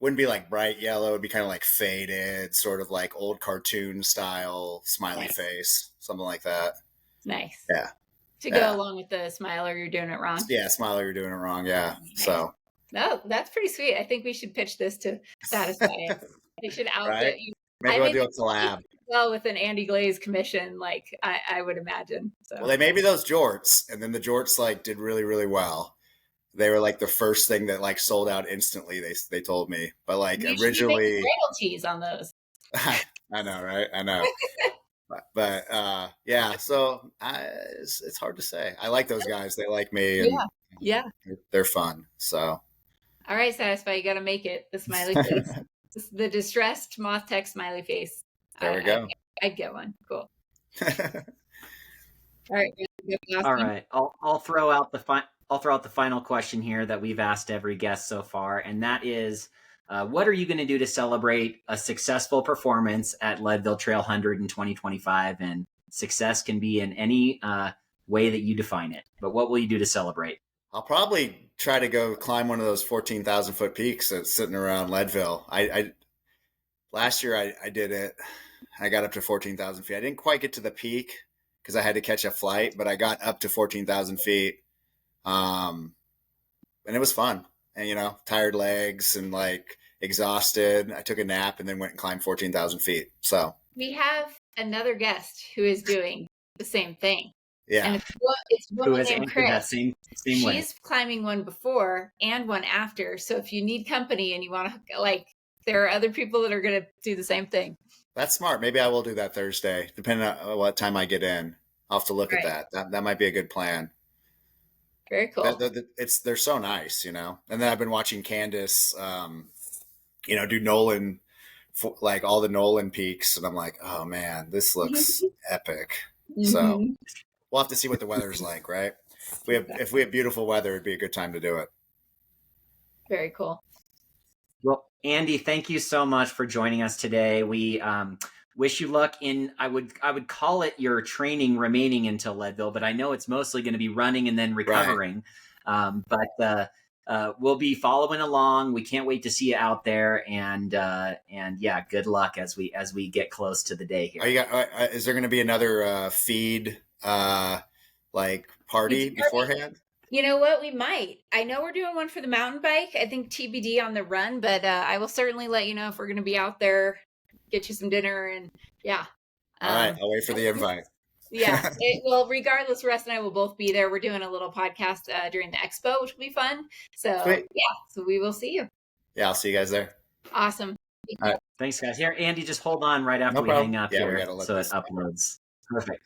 wouldn't be like bright yellow. It'd be kind of like faded, sort of like old cartoon style smiley face, something like that. Nice. Yeah. To go along with the smile or you're doing it wrong. Yeah, smile or you're doing it wrong. Yeah. Nice. So. No, that's pretty sweet. I think we should pitch this to Satisfy. They should outfit you. Maybe we'll do a collab. Well, with an Andy Glaze commission, like I would imagine. So. Well, they may be those jorts, and then the jorts like did really, really well. They were like the first thing that like sold out instantly. They told me, but like originally royalties on those. I know, right? I know. but yeah, so it's hard to say. I like those guys. They like me. And, they're fun. So. All right, Satisfy. You got to make it the smiley face, the distressed Moth-Tech smiley face. There we go. I'd get one. Cool. All right. I'll throw out the final question here that we've asked every guest so far, and that is, what are you going to do to celebrate a successful performance at Leadville Trail 100 in 2025? And success can be in any way that you define it. But what will you do to celebrate? I'll probably try to go climb one of those 14,000 foot peaks that's sitting around Leadville. Last year I did it. I got up to 14,000 feet. I didn't quite get to the peak because I had to catch a flight, but I got up to 14,000 feet. And it was fun, and tired legs and like exhausted. I took a nap and then went and climbed 14,000 feet. So we have another guest who is doing the same thing. Yeah. And it's one named Chris. That same She's way. climbing one before and one after. So if you need company and you want to there are other people that are going to do the same thing. That's smart. Maybe I will do that Thursday, depending on what time I get in. I'll have to look at that. That might be a good plan. Very cool. They're so nice, And then I've been watching Candace, do Nolan, like all the Nolan peaks, and I'm like, oh man, this looks epic. Mm-hmm. So we'll have to see what the weather's like, right? If we have beautiful weather, it'd be a good time to do it. Very cool. Well, Andy, thank you so much for joining us today. We wish you luck in, I would call it your training remaining until Leadville, but I know it's mostly going to be running and then recovering. Right. But we'll be following along. We can't wait to see you out there, and yeah, good luck as we get close to the day here. Is there going to be another feed party beforehand? You know what? We might. I know we're doing one for the mountain bike. I think TBD on the run, but I will certainly let you know if we're going to be out there, get you some dinner, and yeah. All right. I'll wait for the invite. Yeah. Well, regardless, Russ and I will both be there. We're doing a little podcast during the expo, which will be fun. So Sweet. yeah, so we will see you. Yeah, I'll see you guys there. Awesome. All right. Thanks, guys. Here, Andy, just hold on right after No we problem. hang up Yeah, we here gotta let so it this- uploads. Perfect.